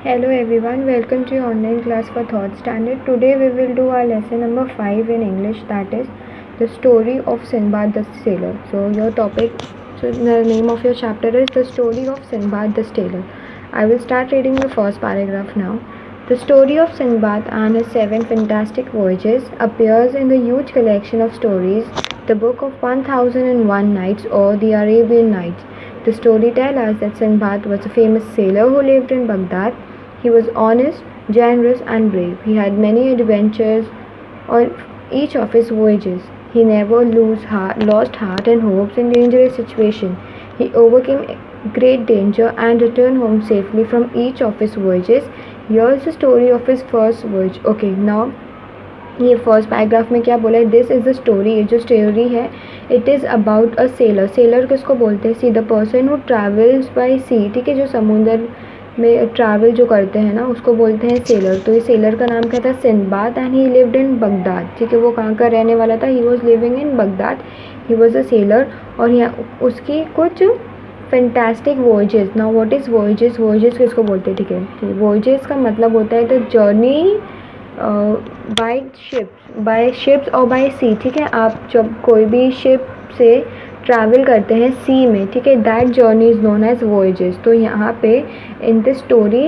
Hello everyone, welcome to your online class for third standard. Today we will do our lesson number 5 in English, that is the story of Sinbad the Sailor. So the name of your chapter is the story of Sinbad the Sailor. I will start reading the first paragraph now. The story of Sinbad and his 7 fantastic voyages appears in the huge collection of stories, the Book of 1001 Nights or the Arabian Nights. The story tells us that Sinbad was a famous sailor who lived in Baghdad. He was honest, generous, and brave. He had many adventures on each of his voyages. He never lost heart and hopes in dangerous situations. He overcame great danger and returned home safely from each of his voyages. Here's the story of his first voyage. Okay, now ये first paragraph में क्या बोला है, this is the story. ये जो story है it is about a sailor. Sailor किसको बोलते हैं? Sea the person who travels by sea. ठीक है, जो समुद्र में ट्रैवल जो करते हैं ना उसको बोलते हैं सेलर. तो ये सेलर का नाम क्या था? Sinbad. And he lived in Baghdad. ठीक है, वो कहाँ का रहने वाला था? He was living in Baghdad. He was a seller. और यहाँ उसकी कुछ fantastic voyages. Now what is voyages? Voyages किसको बोलते हैं? ठीक है, वॉयजेस का मतलब होता है द जर्नी बाय शिप्स और बाय सी. ठीक है, आप जब कोई भी शिप से ट्रैवल करते हैं सी में, ठीक है, that journey is known as voyages. तो यहाँ पे इन दिस स्टोरी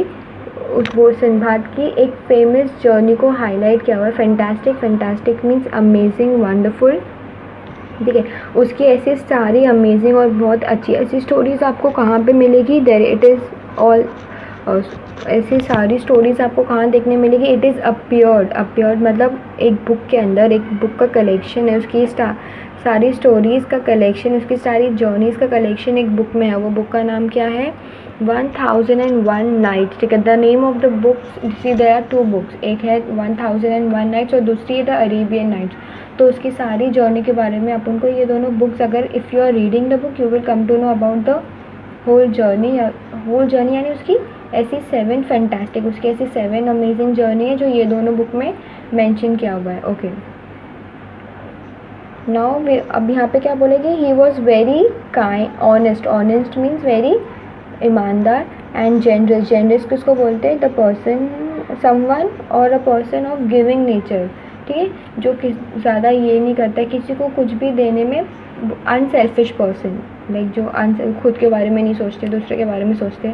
वो सिंबाद की एक फेमस जर्नी को हाईलाइट किया हुआ है. Fantastic. Fantastic means amazing, wonderful. ठीक है, उसकी ऐसी सारी अमेजिंग और बहुत अच्छी ऐसी स्टोरीज़ आपको कहाँ पे मिलेगी? There it is all. ऐसी सारी स्टोरीज़ आपको कहाँ देखने मिलेगी? इट इज़ अपियर्ड मतलब एक बुक के अंदर, एक बुक का कलेक्शन है. उसकी सारी स्टोरीज़ का कलेक्शन, उसकी सारी जर्नीज़ का कलेक्शन एक बुक में है. वो बुक का नाम क्या है? 1001 नाइट्स. ठीक है, the name of the books, see there are 2 books. एक है 1001 नाइट्स और दूसरी है द अरेबियन नाइट्स. तो उसकी सारी जर्नी के बारे में अपन को ये दोनों बुक्स, अगर if you are reading the book you will come to know about the whole journey. यानी उसकी ऐसी 7 फैंटास्टिक, उसकी ऐसी 7 अमेजिंग जर्नी है जो ये दोनों बुक में मेंशन किया हुआ है. ओके, नाउ अब यहाँ पे क्या बोलेंगे? He was very kind, honest. Honest means very ईमानदार. And generous. जेनरस किसको बोलते हैं? द पर्सन, समवन और a person of giving nature. ठीक है, जो ज़्यादा ये नहीं करता है किसी को कुछ भी देने में. अनसेल्फिश पर्सन, लाइक जो खुद के बारे में नहीं सोचते, दूसरे के बारे में सोचते,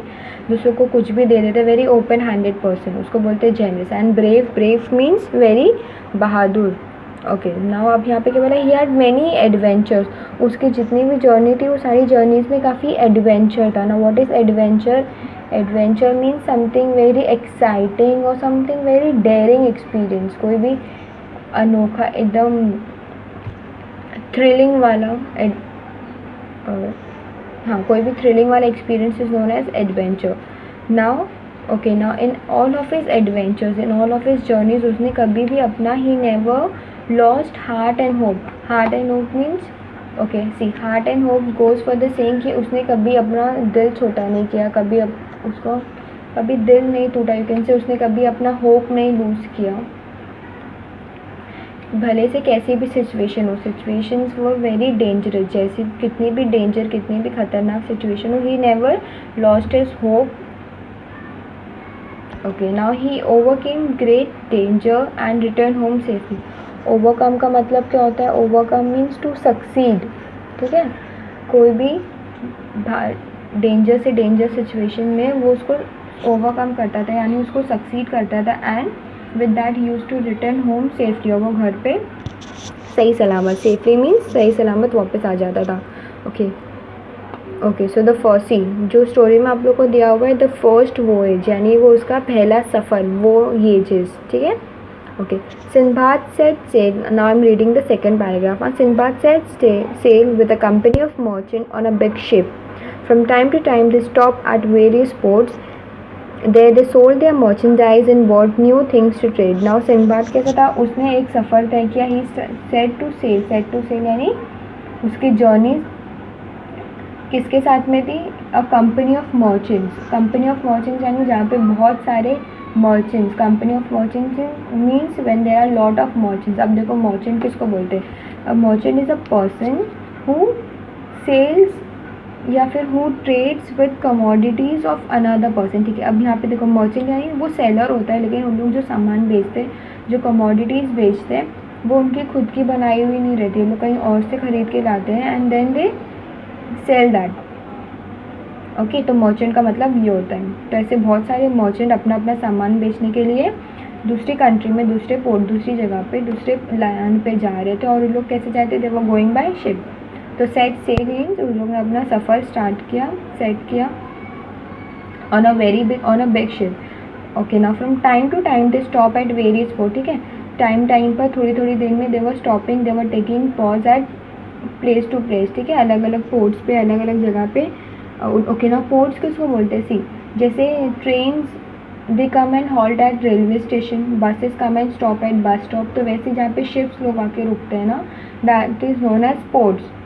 दूसरों को कुछ भी दे देते. वेरी ओपन हैंडेड पर्सन, उसको बोलते हैं generous. And brave. Brave means very Bahadur. Okay, now अब यहाँ पे क्या बोला? He had many adventures. उसकी जितनी भी जर्नी थी वो सारी जर्नीज़ में काफ़ी एडवेंचर था. ना what is adventure? Adventure means something very exciting और समथिंग वेरी डेयरिंग एक्सपीरियंस. कोई भी अनोखा, एकदम थ्रिलिंग वाला हाँ, कोई भी थ्रिलिंग वाला experience is known as adventure. Now okay, now in all of his adventures, in all of his journeys, उसने कभी भी अपना, he never lost heart and hope. Heart and hope means, okay see, heart and hope goes for the same, कि उसने कभी अपना दिल छोटा नहीं किया, कभी उसको कभी दिल नहीं टूटा. यू कैन से उसने कभी अपना होप नहीं लूज़ किया. भले से कैसी भी सिचुएशन हो, सिचुएशंस वो वेरी डेंजरस, जैसी कितनी भी डेंजर, कितनी भी खतरनाक सिचुएशन हो, he never lost his hope. Okay, now he overcame great danger and return home safely. Overcome का मतलब क्या होता है? Overcome means to succeed. ठीक है, कोई भी डेंजर से डेंजर सिचुएशन में वो उसको ओवरकम करता था, यानी उसको सक्सीड करता था. And with that he use to return home safely, और वो घर पे सही सलामत, सेफली मीन्स सही सलामत वापस आ जाता था. ओके, सो द फर्स्ट सी, जो स्टोरी में आप लोग को दिया हुआ है, द फर्स्ट वोएज, यानी वो उसका पहला सफ़र, वो ये चीज़. ठीक है, okay. Sinbad set sail. Now I'm reading the second paragraph. Sinbad set sail with a company of merchants on a big ship. From time to time, they stopped at various ports. There they sold their merchandise and bought new things to trade. Now Sinbad कैसा था? उसने एक सफ़र तय किया. He set to sail. Set to sail यानी उसकी journey किसके साथ में थी? A company of merchants. Company of merchants यानी जहाँ पे बहुत सारे merchants. Company of merchants means when there are lot of merchants. अब देखो, मर्चेंट किसको बोलते हैं? A merchant is a person who sells या फिर who trades with commodities of another person, ठीक है। अब यहाँ पे देखो मर्चेंट यानी वो सेलर होता है, लेकिन उन लोग जो सामान बेचते हैं, जो कमोडिटीज़ बेचते हैं, वो उनकी खुद की बनाई हुई नहीं रहती, वो कहीं और से ख़रीद के लाते हैं and then they sell that, okay. तो मर्चेंट का मतलब ये होता है। तो ऐसे बहुत सारे मर्चेंट अपना अपना सामान बेचने के लिए दूसरी कंट्री में, दूसरे पोर्ट, दूसरी जगह पे, दूसरे लैंड पे जा रहे थे। और उन लोग कैसे जाते थे, वो गोइंग बाय शिप। तो सेट सेल मीन्स उन लोगों ने अपना सफ़र स्टार्ट किया, सेट किया on a big ship, okay. Now from time to time they stop at various port, ठीक है। टाइम टाइम पर थोड़ी थोड़ी देर में they were stopping, they were taking pause at place to place, ठीक है, अलग अलग पोर्ट्स पे, अलग अलग जगह पे, ओके। ना पोर्ट्स किसको बोलते हैं, सी जैसे trains they come and halt eight railway station, buses come and stop at bus stop. तो वैसे जहाँ पे शिप्स लोग आके रुकते हैं ना, that is known as ports.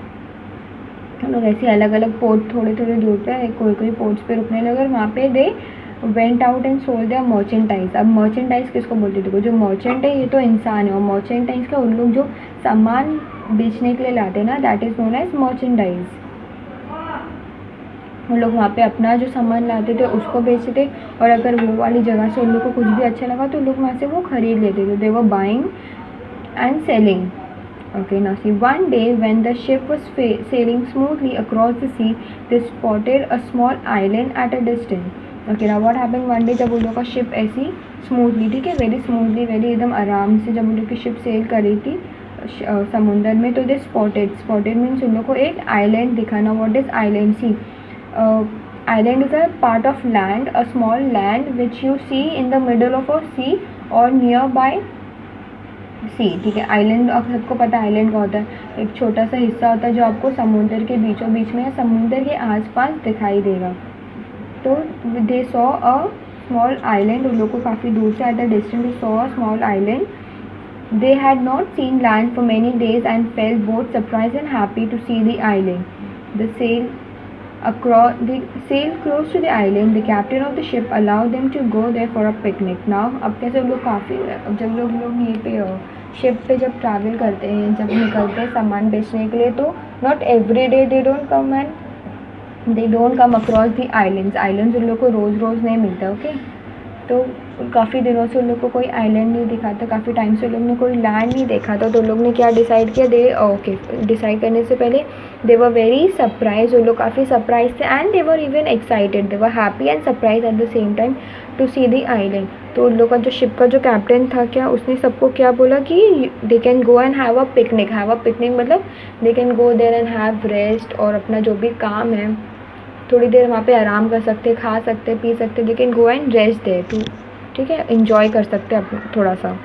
लोग ऐसे अलग अलग पोर्ट थोड़े थोड़े दूर पे कोई कोई पोर्ट्स पे रुकने लगे और वहाँ पे they went out and sold there merchandise. अब मर्चेंटाइज किसको बोलते हैं, देखो जो मर्चेंट है ये तो इंसान है, और मर्चेंटाइज का उन लोग जो सामान बेचने के लिए लाते हैं ना, that is known as merchandise. उन लोग वहाँ पे अपना जो सामान लाते थे उसको बेचते थे, और अगर वो वाली जगह से उन लोग को कुछ भी अच्छा लगा तो लोग वहाँ से वो खरीद लेते थे। They were buying and selling, okay. Now see, one day when the ship was sailing smoothly across the sea, they spotted a small island at a distance, okay. Now what happened, one day जब उन लोग का ship ऐसी smoothly, ठीक है, very smoothly, very एकदम आराम से जब उन लोग की शिप सेल कर रही थी समुंदर में, तो दे स्पॉटेड मीन्स उन लोग को एक आइलैंड दिखा। ना what is island, see island is a part of land, a small land which you see in the middle of a sea और नियर बाय सी, ठीक है। आइलैंड आप सबको पता है आइलैंड का होता है, एक छोटा सा हिस्सा होता है जो आपको समुद्र के बीचों बीच में या समुद्र के आसपास दिखाई देगा। तो they saw a small island, उन लोग को काफ़ी दूर से, at the distance they saw a small island. They had not seen land for many days and felt both surprise and happy to see the island. The sail sailed close to the island. The captain of the ship allowed them to go there for a picnic. Now अब कैसे लोग काफ़ी, जब लोग यहीं पे ship पे जब ट्रैवल करते हैं, जब निकलते हैं सामान बेचने के लिए, तो not every day they don't come and they don't come across the islands उन लोग को रोज़ रोज़ नहीं मिलता, ओके। तो काफ़ी दिनों से उन लोग को कोई आइलैंड नहीं दिखा था, काफ़ी टाइम से उन लोग ने कोई लैंड नहीं देखा था। तो उन लोग ने क्या डिसाइड किया, डिसाइड करने से पहले दे वर वेरी सरप्राइज, उन लोग काफ़ी सरप्राइज थे, and they were even excited, they were happy and surprise at the same time to see the island. तो उन लोग का जो शिप का जो कैप्टन था, क्या उसने सबको क्या बोला कि they can go and have a picnic मतलब they can go there and have rest, और अपना जो भी काम है थोड़ी देर वहाँ पे आराम कर सकते, खा सकते, पी सकते, they can go and rest there too, ठीक है, इन्जॉय कर सकते हैं अपना थोड़ा सा।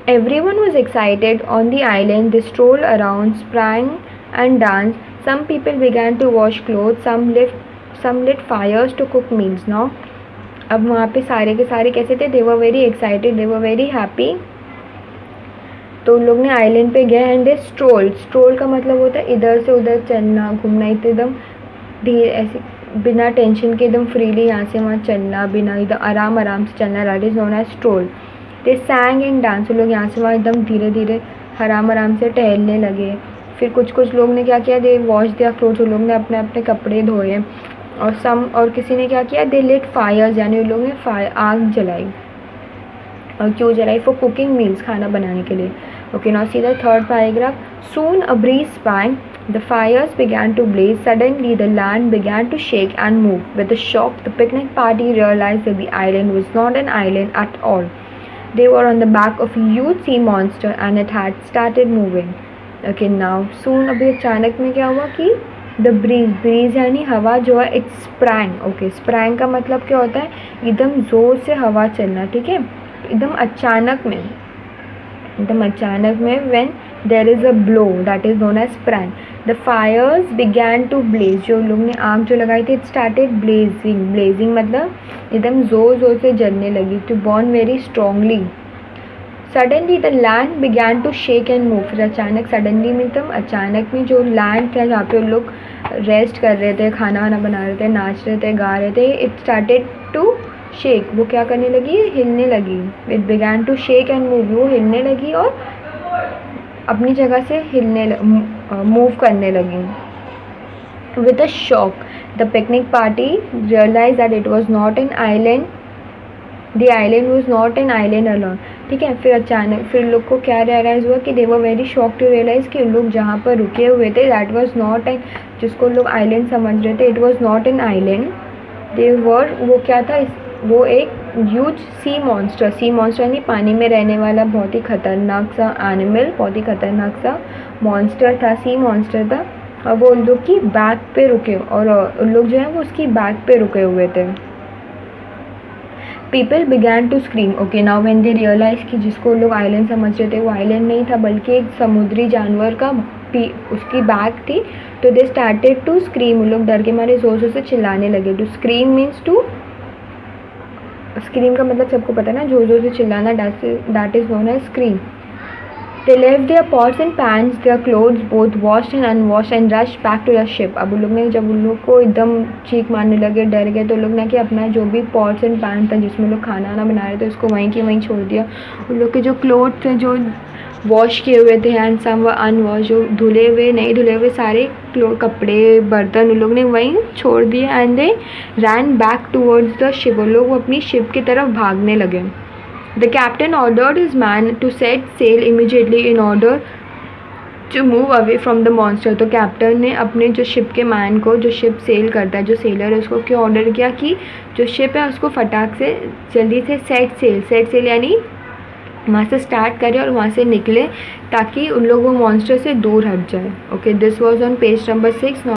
Everyone was excited on the island. They strolled around, sprang and danced. Some people began to wash clothes. Some lit fires to cook meals. Now, अब वहाँ पे सारे के सारे कैसे थे, they were very excited, they were very happy. तो उन लोग ने आइलैंड पे गए एंड दे स्ट्रोल का मतलब होता है इधर से उधर चलना, घूमना, एकदम धीरे ऐसे बिना टेंशन के एकदम फ्रीली यहाँ से वहाँ चलना, बिना एकदम आराम से चलना, that is known as stroll. They sang and dance, लोग यहाँ से वहाँ एकदम धीरे धीरे आराम से टहलने लगे। फिर कुछ लोग ने क्या किया, दे वॉश दिया क्लोथ्स, उन लोग ने अपने अपने कपड़े धोए। और किसी ने क्या किया, दे लिट फायर्स, यानी उन लोग ने आग जलाई। और क्यों जलाई, फॉर कुकिंग मील्स, खाना बनाने के लिए, okay. Now see the third paragraph. Soon a breeze sprang, the fires began to blaze, suddenly the land began to shake and move. With a shock, the picnic party realized that the island was not an island at all. They were on the back of a huge sea monster and it had started moving. Okay, now soon अभी अचानक में क्या हुआ कि the breeze यानी हवा जो है, इट स्प्रैंग, ओके। स्प्रैंग का मतलब क्या होता है, एकदम ज़ोर से हवा चलना, ठीक है, एकदम अचानक में when there is a blow, that is known as sprang. The fires began to blaze, जो लोग ने आग जो लगाई थी, इट स्टार्टेड ब्लेजिंग मतलब एकदम ज़ोर से जलने लगी, to burn very strongly. Suddenly the land began to shake and move, फिर अचानक, सडनली मतलब अचानक में जो लैंड था जहाँ पे उन लोग रेस्ट कर रहे थे, खाना वाना बना रहे थे, नाच रहे थे, गा रहे थे, इट स्टार्टेड टू शेक, वो क्या करने लगी, हिलने लगी। It began to shake and move, वो हिलने लगी और अपनी जगह से मूव करने लगी. With a shock, the picnic party realized that it was not an island. The island was not an island alone. ठीक है. फिर अचानक फिर लोग को क्या रियलाइज़ हुआ कि they were very shock to realise कि लोग जहाँ पर रुके हुए थे दैट वाज नॉट एन, जिसको लोग आइलैंड समझ रहे थे, it was not an island. They were, वो क्या था, वो एक ह्यूज सी मॉन्स्टर यानी पानी में रहने वाला बहुत ही खतरनाक सा एनिमल, बहुत ही खतरनाक सा मॉन्स्टर था, सी मॉन्स्टर था. और वो उन लोग की बैक पे रुके, और उन लोग जो है वो उसकी बैक पे रुके हुए थे. People began to scream. Okay, now when they realize कि जिसको लोग आइलैंड समझ रहे थे वो आइलैंड नहीं था बल्कि एक समुद्री जानवर का उसकी बैक थी. तो दे स्टार्टेड टू स्क्रीम. लोग डर के मारे ज़ोर ज़ोर से चिल्लाने लगे. To scream means to, scream का मतलब सबको पता है ना, जोर जोर से चिल्लाना, that is known as scream. They left their pots and pans, their clothes both washed and unwashed, and rushed back to the ship. अब उन लोग ने, जब उन लोग को एकदम चीख मारने लगे, डर गए, तो लोग ने कि अपना जो भी पॉट्स एंड पैन था जिसमें लोग खाना वाना बना रहे थे उसको वहीं की वहीं छोड़ दिया. उन लोग के जो क्लोथ थे जो वॉश किए हुए थे एंड सम वर अनवॉश, जो धुले हुए नहीं धुले हुए सारे कपड़े बर्तन उन लोग ने वहीं छोड़ दिए. And they ran back towards the ship. वो लोग अपनी शिप की तरफ भागने लगे. The captain ordered his man to set sail immediately in order to move away from the monster. तो कैप्टन ने अपने जो शिप के मैन को, जो शिप सेल करता है, जो सेलर है, उसको क्या ऑर्डर किया कि जो शिप है उसको फटाक से जल्दी से सेट सेल यानी वहाँ से स्टार्ट करें और वहाँ से निकले ताकि उन लोग वो मॉन्स्टर से दूर हट जाए. Okay, this was on page number 6.